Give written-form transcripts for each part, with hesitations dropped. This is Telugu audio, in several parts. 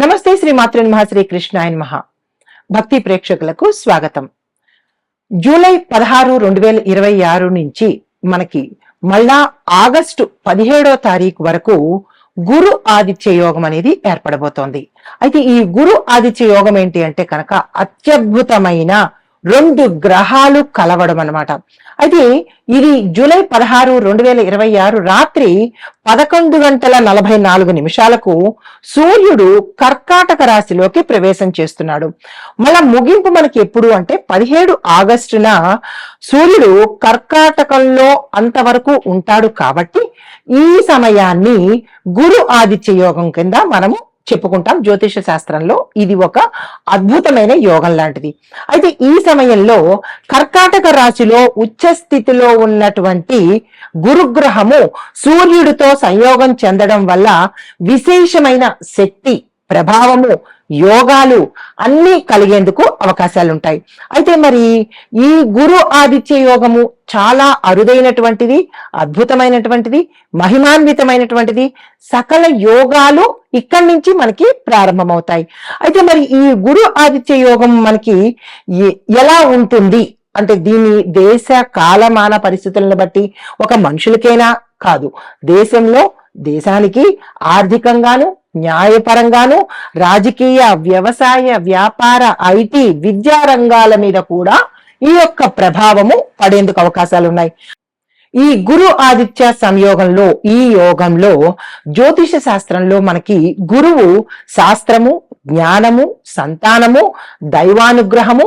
నమస్తే శ్రీ మాతృ నమః శ్రీ కృష్ణాయ నమః. భక్తి ప్రేక్షకులకు స్వాగతం. జూలై 16, 2026 నుంచి మనకి మళ్ళా ఆగస్టు 17వ తారీఖు వరకు గురు ఆదిత్య యోగం అనేది ఏర్పడబోతోంది. అయితే ఈ గురు ఆదిత్య యోగం ఏంటి అంటే కనుక అత్యద్భుతమైన 2 గ్రహాలు కలవడం అన్నమాట. అయితే ఇది జూలై 16, 2026 రాత్రి 11:44 సూర్యుడు కర్కాటక రాశిలోకి ప్రవేశం చేస్తున్నాడు. మళ్ళా ముగింపు మనకి ఎప్పుడు అంటే 17 ఆగస్టున సూర్యుడు కర్కాటకంలో అంతవరకు ఉంటాడు. కాబట్టి ఈ సమయాన్ని గురు ఆదిత్య యోగం కింద మనము చెప్పుకుంటాం. జ్యోతిష శాస్త్రంలో ఇది ఒక అద్భుతమైన యోగం లాంటిది. అయితే ఈ సమయంలో కర్కాటక రాశిలో ఉచ్చ స్థితిలో ఉన్నటువంటి గురుగ్రహము సూర్యుడితో సంయోగం చెందడం వల్ల విశేషమైన శక్తి, ప్రభావము, యోగాలు అన్ని కలిగేందుకు అవకాశాలు ఉంటాయి. అయితే మరి ఈ గురు ఆదిత్య యోగము చాలా అరుదైనటువంటిది, అద్భుతమైనటువంటిది, మహిమాన్వితమైనటువంటిది. సకల యోగాలు ఇక్కడి నుంచి మనకి ప్రారంభమవుతాయి. అయితే మరి ఈ గురు ఆదిత్య యోగం మనకి ఎలా ఉంటుంది అంటే దీని దేశ కాలమాన పరిస్థితులను బట్టి ఒక మనుషులకైనా కాదు, దేశంలో దేశానికి ఆర్థికంగాను, న్యాయపరంగాను, రాజకీయ, వ్యవసాయ, వ్యాపార, ఐటీ, విద్యా రంగాల మీద కూడా ఈ యొక్క ప్రభావము పడేందుకు అవకాశాలు ఉన్నాయి. ఈ గురు ఆదిత్య సంయోగంలో, ఈ యోగంలో జ్యోతిష శాస్త్రంలో మనకి గురువు శాస్త్రము, జ్ఞానము, సంతానము, దైవానుగ్రహము,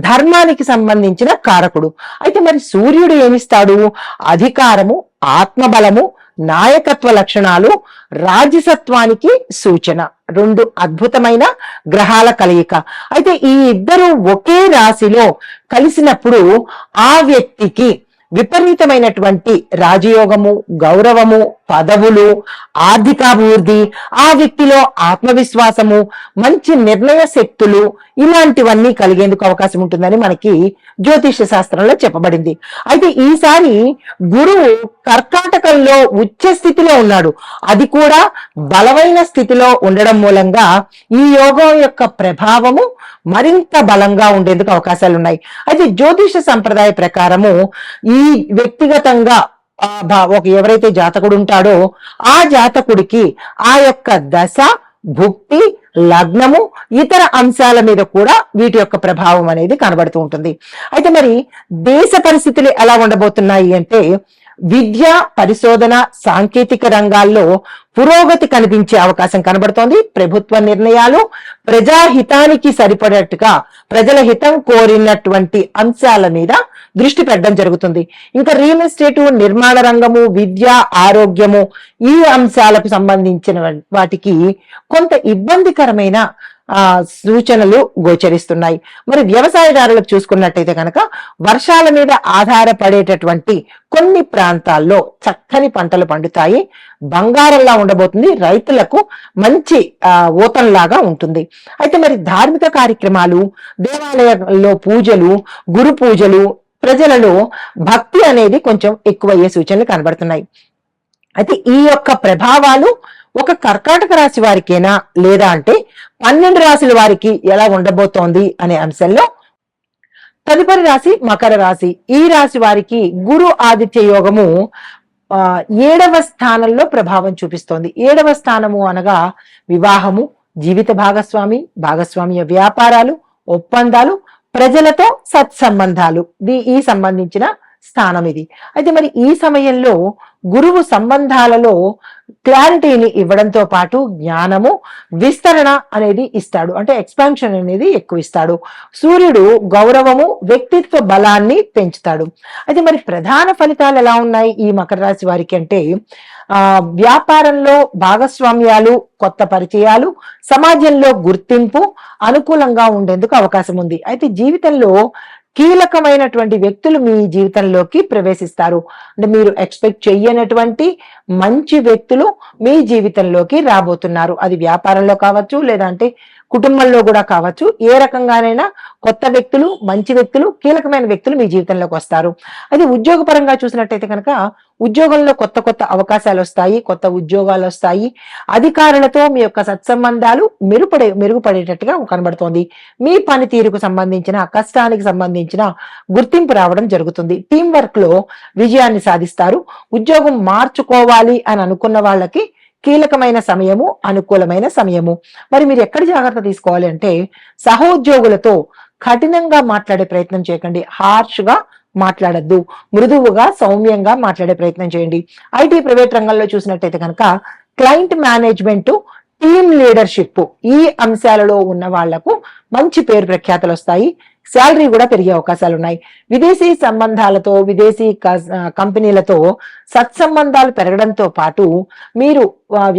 ధర్మానికి సంబంధించిన కారకుడు. అయితే మరి సూర్యుడు ఏమిస్తాడు? అధికారము, ఆత్మబలము, నాయకత్వ లక్షణాలు, రాజసత్వానికి సూచన. 2 అద్భుతమైన గ్రహాల కలయిక. అయితే ఈ ఇద్దరు ఒకే రాశిలో కలిసినప్పుడు ఆ వ్యక్తికి విపరీతమైనటువంటి రాజయోగము, గౌరవము, పదవులు, ఆర్థికాభివృద్ధి, ఆ వ్యక్తిలో ఆత్మవిశ్వాసము, మంచి నిర్ణయ శక్తులు ఇలాంటివన్నీ కలిగేందుకు అవకాశం ఉంటుందని మనకి జ్యోతిష శాస్త్రంలో చెప్పబడింది. అయితే ఈసారి గురువు కర్కాటకంలో ఉచ్చ స్థితిలో ఉన్నాడు. అది కూడా బలమైన స్థితిలో ఉండడం మూలంగా ఈ యోగం యొక్క ప్రభావము మరింత బలంగా ఉండేందుకు అవకాశాలు ఉన్నాయి. అయితే జ్యోతిష సంప్రదాయ ప్రకారము ఈ వ్యక్తిగతంగా ఎవరైతే జాతకుడు ఉంటాడో ఆ జాతకుడికి ఆ యొక్క దశ, భుక్తి, లగ్నము, ఇతర అంశాల మీద కూడా వీటి యొక్క ప్రభావం అనేది కనబడుతూ ఉంటుంది. అయితే మరి దేశ పరిస్థితులు ఎలా ఉండబోతున్నాయి అంటే విద్య, పరిశోధన, సాంకేతిక రంగాల్లో పురోగతి కనిపించే అవకాశం కనబడుతోంది. ప్రభుత్వ నిర్ణయాలు ప్రజాహితానికి సరిపడేట్టుగా ప్రజల హితం కోరినటువంటి అంశాల మీద దృష్టి పెట్టడం జరుగుతుంది. ఇంకా రియల్ ఎస్టేట్, నిర్మాణ రంగము, విద్య, ఆరోగ్యము ఈ అంశాలకు సంబంధించిన వాటికి కొంత ఇబ్బందికరమైన సూచనలు గోచరిస్తున్నాయి. మరి వ్యవసాయదారులకు చూసుకున్నట్టయితే కనుక వర్షాల మీద ఆధారపడేటటువంటి కొన్ని ప్రాంతాల్లో చక్కని పంటలు పండుతాయి. బంగారంలా ఉండబోతుంది. రైతులకు మంచి ఊతంలాగా ఉంటుంది. అయితే మరి ధార్మిక కార్యక్రమాలు, దేవాలయాల్లో పూజలు, గురు పూజలు, ప్రజలలో భక్తి అనేది కొంచెం ఎక్కువయ్యే సూచనలు కనబడుతున్నాయి. అయితే ఈ యొక్క ప్రభావాలు ఒక కర్కాటక రాశి వారికేనా లేదా అంటే 12 రాశుల వారికి ఎలా ఉండబోతోంది అనే అంశంలో తదుపరి రాశి మకర రాశి. ఈ రాశి వారికి గురు ఆదిత్య యోగము 7వ స్థానంలో ప్రభావం చూపిస్తోంది. 7వ స్థానము అనగా వివాహము, జీవిత భాగస్వామ్య వ్యాపారాలు, ఒప్పందాలు, ప్రజలతో సత్సంబంధాలు ఈ సంబంధించిన స్థానం ఇది. అయితే మరి ఈ సమయంలో గురువు సంబంధాలలో క్లారిటీని ఇవ్వడంతో పాటు జ్ఞానము, విస్తరణ అనేది ఇస్తాడు. అంటే ఎక్స్పాన్షన్ అనేది ఎక్కువ ఇస్తాడు. సూర్యుడు గౌరవము, వ్యక్తిత్వ బలాన్ని పెంచుతాడు. అయితే మరి ప్రధాన ఫలితాలు ఎలా ఉన్నాయి ఈ మకర రాశి వారికి అంటే వ్యాపారంలో భాగస్వామ్యాలు, కొత్త పరిచయాలు, సమాజంలో గుర్తింపు అనుకూలంగా ఉండేందుకు అవకాశం ఉంది. అయితే జీవితంలో కీలకమైనటువంటి వ్యక్తులు మీ జీవితంలోకి ప్రవేశిస్తారు. అంటే మీరు ఎక్స్పెక్ట్ చెయ్యనటువంటి మంచి వ్యక్తులు మీ జీవితంలోకి రాబోతున్నారు. అది వ్యాపారంలో కావచ్చు, లేదంటే కుటుంబంలో కూడా కావచ్చు. ఏ రకంగానైనా కొత్త వ్యక్తులు, మంచి వ్యక్తులు, కీలకమైన వ్యక్తులు మీ జీవితంలోకి వస్తారు. అది ఉద్యోగపరంగా చూసినట్టయితే కనుక ఉద్యోగంలో కొత్త కొత్త అవకాశాలు వస్తాయి, కొత్త ఉద్యోగాలు వస్తాయి. అధికారులతో మీ యొక్క సత్సంబంధాలు మెరుగుపడేటట్టుగా కనబడుతోంది. మీ పనితీరుకు సంబంధించిన, కష్టానికి సంబంధించిన గుర్తింపు రావడం జరుగుతుంది. టీం వర్క్ లో విజయాన్ని సాధిస్తారు. ఉద్యోగం మార్చుకోవాలి అని అనుకున్న వాళ్ళకి కీలకమైన సమయము, అనుకూలమైన సమయము. మరి మీరు ఎక్కడ జాగ్రత్త తీసుకోవాలి అంటే, సహోద్యోగులతో కఠినంగా మాట్లాడే ప్రయత్నం చేయకండి. హార్ష్ గా మాట్లాడద్దు. మృదువుగా, సౌమ్యంగా మాట్లాడే ప్రయత్నం చేయండి. ఐటీ ప్రైవేట్ రంగంలో చూసినట్టయితే కనుక క్లయింట్ మేనేజ్మెంట్, టీమ్ లీడర్షిప్, ఈ అంశాలలో ఉన్న వాళ్లకు మంచి పేరు ప్రఖ్యాతలు వస్తాయి. శాలరీ కూడా పెరిగే అవకాశాలు ఉన్నాయి. విదేశీ సంబంధాలతో, విదేశీ కంపెనీలతో సత్సంబంధాలు పెరగడంతో పాటు మీరు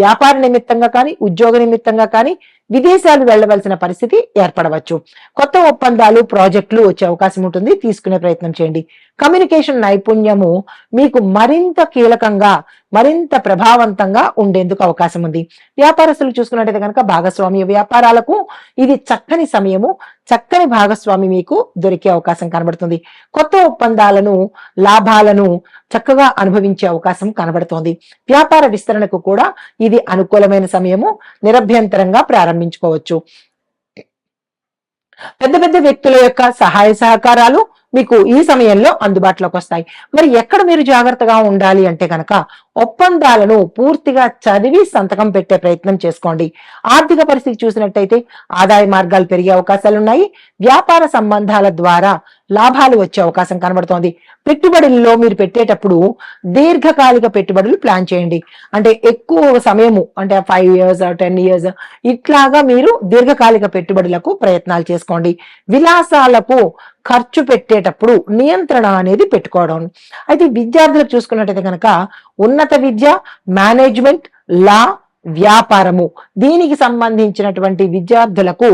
వ్యాపార నిమిత్తంగా కానీ, ఉద్యోగ నిమిత్తంగా కానీ విదేశాలు వెళ్లవలసిన పరిస్థితి ఏర్పడవచ్చు. కొత్త ఒప్పందాలు, ప్రాజెక్టులు వచ్చే అవకాశం ఉంటుంది. తీసుకునే ప్రయత్నం చేయండి. కమ్యూనికేషన్ నైపుణ్యము మీకు మరింత కీలకంగా, మరింత ప్రభావవంతంగా ఉండేందుకు అవకాశం ఉంది. వ్యాపారస్తులు చూసుకున్నట్టయితే కనుక భాగస్వామ్య వ్యాపారాలకు ఇది చక్కని సమయము. చక్కని భాగస్వామి మీకు దొరికే అవకాశం కనబడుతుంది. కొత్త ఒప్పందాలను, లాభాలను చక్కగా అనుభవించే అవకాశం కనబడుతోంది. వ్యాపార విస్తరణకు కూడా ఇది అనుకూలమైన సమయము. నిరభ్యంతరంగా ప్రారంభించుకోవచ్చు. పెద్ద పెద్ద వ్యక్తుల యొక్క సహాయ సహకారాలు మీకు ఈ సమయంలో అందుబాటులోకి వస్తాయి. మరి ఎక్కడ మీరు జాగ్రత్తగా ఉండాలి అంటే కనుక ఒప్పందాలను పూర్తిగా చదివి సంతకం పెట్టే ప్రయత్నం చేసుకోండి. ఆర్థిక పరిస్థితి చూసినట్టయితే ఆదాయ మార్గాలు పెరిగే అవకాశాలు ఉన్నాయి. వ్యాపార సంబంధాల ద్వారా లాభాలు వచ్చే అవకాశం కనబడుతోంది. పెట్టుబడుల్లో మీరు పెట్టేటప్పుడు దీర్ఘకాలిక పెట్టుబడులు ప్లాన్ చేయండి. అంటే ఎక్కువ సమయము, అంటే 5 years 10 years ఇట్లాగా మీరు దీర్ఘకాలిక పెట్టుబడులకు ప్రయత్నాలు చేసుకోండి. విలాసాలకు ఖర్చు పెట్టేటప్పుడు నియంత్రణ అనేది పెట్టుకోవడం. అయితే విద్యార్థులకు చూసుకున్నట్టయితే కనుక ఉన్నత విద్య, మేనేజ్మెంట్, లా, వ్యాపారము, దీనికి సంబంధించినటువంటి విద్యార్థులకు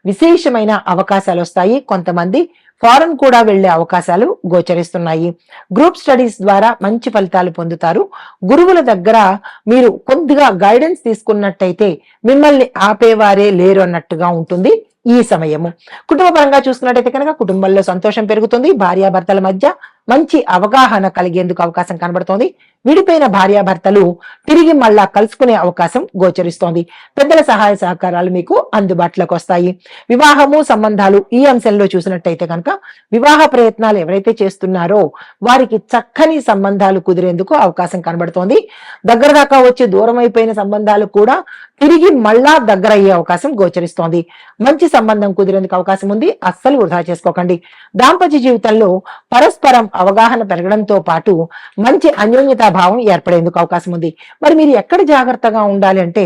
విశేషమైన అవకాశాలు వస్తాయి. కొంతమంది ఫారెన్ కూడా వెళ్లే అవకాశాలు గోచరిస్తున్నాయి. గ్రూప్ స్టడీస్ ద్వారా మంచి ఫలితాలు పొందుతారు. గురువుల దగ్గర మీరు కొద్దిగా గైడెన్స్ తీసుకున్నట్టయితే మిమ్మల్ని ఆపేవారే లేరు అన్నట్టుగా ఉంటుంది ఈ సమయము. కుటుంబ పరంగా చూసుకున్నట్టయితే కనుక కుటుంబంలో సంతోషం పెరుగుతుంది. భార్యాభర్తల మధ్య మంచి అవగాహన కలిగేందుకు అవకాశం కనబడుతోంది. విడిపోయిన భార్యాభర్తలు తిరిగి మళ్ళా కలుసుకునే అవకాశం గోచరిస్తోంది. పెద్దల సహాయ సహకారాలు మీకు అందుబాటులోకి వస్తాయి. వివాహము, సంబంధాలు, ఈ అంశంలో చూసినట్టయితే కనుక వివాహ ప్రయత్నాలు ఎవరైతే చేస్తున్నారో వారికి చక్కని సంబంధాలు కుదిరేందుకు అవకాశం కనబడుతోంది. దగ్గర దాకా వచ్చి దూరం అయిపోయిన సంబంధాలు కూడా తిరిగి మళ్ళా దగ్గర అయ్యే అవకాశం గోచరిస్తోంది. మంచి సంబంధం కుదిరేందుకు అవకాశం ఉంది. అస్సలు వృధా చేసుకోకండి. దాంపత్య జీవితంలో పరస్పరం అవగాహన పెరగడంతో పాటు మంచి అన్యోన్యతా భావం ఏర్పడేందుకు అవకాశం ఉంది. మరి మీరు ఎక్కడ జాగ్రత్తగా ఉండాలి అంటే,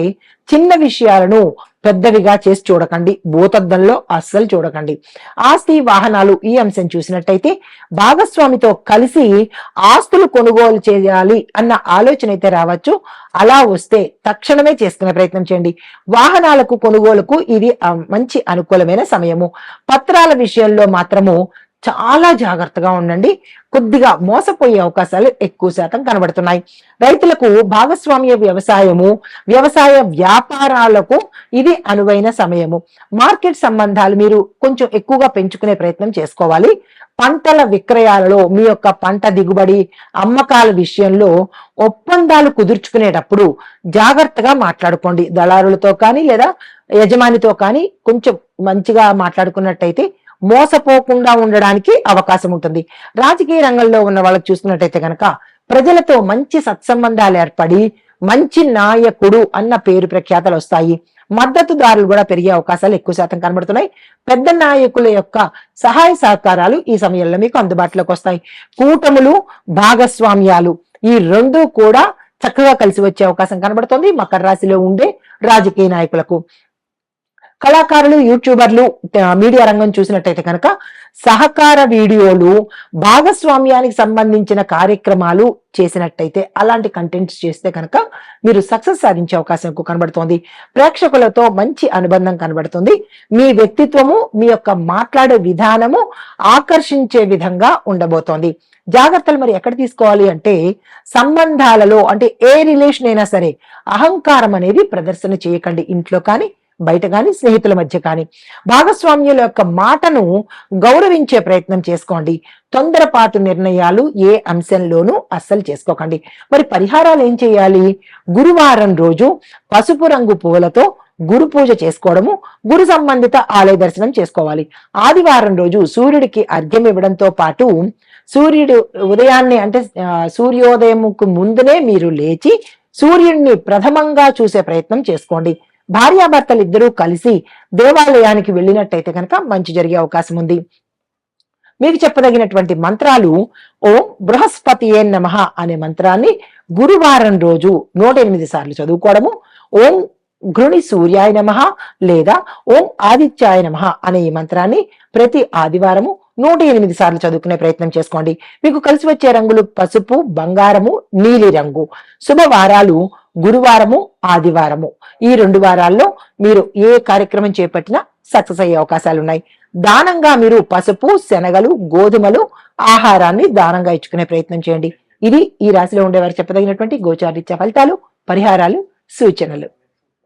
చిన్న విషయాలను పెద్దవిగా చేసి చూడకండి. భూతద్దంలో అస్సలు చూడకండి. ఆస్తి, వాహనాలు, ఈ అంశం చూసినట్టయితే భాగస్వామితో కలిసి ఆస్తులు కొనుగోలు చేయాలి అన్న ఆలోచన అయితే రావచ్చు. అలా వస్తే తక్షణమే చేసుకునే ప్రయత్నం చేయండి. వాహనాలకు కొనుగోలుకు ఇది మంచి అనుకూలమైన సమయము. పత్రాల విషయంలో మాత్రము చాలా జాగ్రత్తగా ఉండండి. కొద్దిగా మోసపోయే అవకాశాలు ఎక్కువ శాతం కనబడుతున్నాయి. రైతులకు భాగస్వామ్య వ్యవసాయము, వ్యవసాయ వ్యాపారాలకు ఇది అనువైన సమయము. మార్కెట్ సంబంధాలు మీరు కొంచెం ఎక్కువగా పెంచుకునే ప్రయత్నం చేసుకోవాలి. పంటల విక్రయాలలో మీ యొక్క పంట దిగుబడి, అమ్మకాల విషయంలో ఒప్పందాలు కుదుర్చుకునేటప్పుడు జాగ్రత్తగా మాట్లాడుకోండి. దళారులతో కానీ లేదా యజమానితో కానీ కొంచెం మంచిగా మాట్లాడుకున్నట్టయితే మోసపోకుండా ఉండడానికి అవకాశం ఉంటుంది. రాజకీయ రంగంలో ఉన్న వాళ్ళకి చూసుకున్నట్టయితే కనుక ప్రజలతో మంచి సత్సంబంధాలు ఏర్పడి మంచి నాయకుడు అన్న పేరు ప్రఖ్యాతలు వస్తాయి. మద్దతుదారులు కూడా పెరిగే అవకాశాలు ఎక్కువ శాతం కనబడుతున్నాయి. పెద్ద నాయకుల యొక్క సహాయ సహకారాలు ఈ సమయంలో మీకు అందుబాటులోకి వస్తాయి. కూటములు, భాగస్వామ్యాలు, ఈ రెండు కూడా చక్కగా కలిసి వచ్చే అవకాశం కనబడుతుంది మకర రాశిలో ఉండే రాజకీయ నాయకులకు. కళాకారులు, యూట్యూబర్లు, మీడియా రంగం చూసినట్టయితే కనుక సహకార వీడియోలు, భాగస్వామ్యానికి సంబంధించిన కార్యక్రమాలు చేసినట్టయితే, అలాంటి కంటెంట్స్ చేస్తే కనుక మీరు సక్సెస్ సాధించే అవకాశం ఎక్కువ కనబడుతోంది. ప్రేక్షకులతో మంచి అనుబంధం కనబడుతుంది. మీ వ్యక్తిత్వము, మీ యొక్క మాట్లాడే విధానము ఆకర్షించే విధంగా ఉండబోతోంది. జాగ్రత్తలు మరి ఎక్కడ తీసుకోవాలి అంటే, సంబంధాలలో అంటే ఏ రిలేషన్ అయినా సరే అహంకారం అనేది ప్రదర్శన చేయకండి. ఇంట్లో కానీ, బయట కానీ, స్నేహితుల మధ్య కానీ. భాగస్వామ్యుల యొక్క మాటను గౌరవించే ప్రయత్నం చేసుకోండి. తొందరపాటు నిర్ణయాలు ఏ అంశంలోనూ అస్సలు చేసుకోకండి. మరి పరిహారాలు ఏం చేయాలి? గురువారం రోజు పసుపు రంగు పువ్వులతో గురు పూజ చేసుకోవడము, గురు సంబంధిత ఆలయ దర్శనం చేసుకోవాలి. ఆదివారం రోజు సూర్యుడికి అర్ఘ్యం ఇవ్వడంతో పాటు సూర్యుడు ఉదయాన్నే అంటే సూర్యోదయంకు ముందునే మీరు లేచి సూర్యుడిని ప్రథమంగా చూసే ప్రయత్నం చేసుకోండి. భార్యాభర్తలు ఇద్దరూ కలిసి దేవాలయానికి వెళ్ళినట్టయితే కనుక మంచి జరిగే అవకాశం ఉంది. మీకు చెప్పదగినటువంటి మంత్రాలు ఓం బృహస్పతియే నమః అనే మంత్రాన్ని గురువారం రోజు 108 సార్లు చదువుకోవడము, ఓం గృణి సూర్యాయ నమః లేదా ఓం ఆదిత్యాయ నమః అనే ఈ మంత్రాన్ని ప్రతి ఆదివారము 108 సార్లు చదువుకునే ప్రయత్నం చేసుకోండి. మీకు కలిసి వచ్చే రంగులు పసుపు, బంగారము, నీలి రంగు. శుభవారాలు గురువారము, ఆదివారము. ఈ 2 వారాల్లో మీరు ఏ కార్యక్రమం చేపట్టినా సక్సెస్ అయ్యే అవకాశాలు ఉన్నాయి. దానంగా మీరు పసుపు, శనగలు, గోధుమలు ఆహారాన్ని దానంగా ఇచ్చుకునే ప్రయత్నం చేయండి. ఇది ఈ రాశిలో ఉండేవారు చెప్పదగినటువంటి గోచారీత్యా ఫలితాలు, పరిహారాలు, సూచనలు.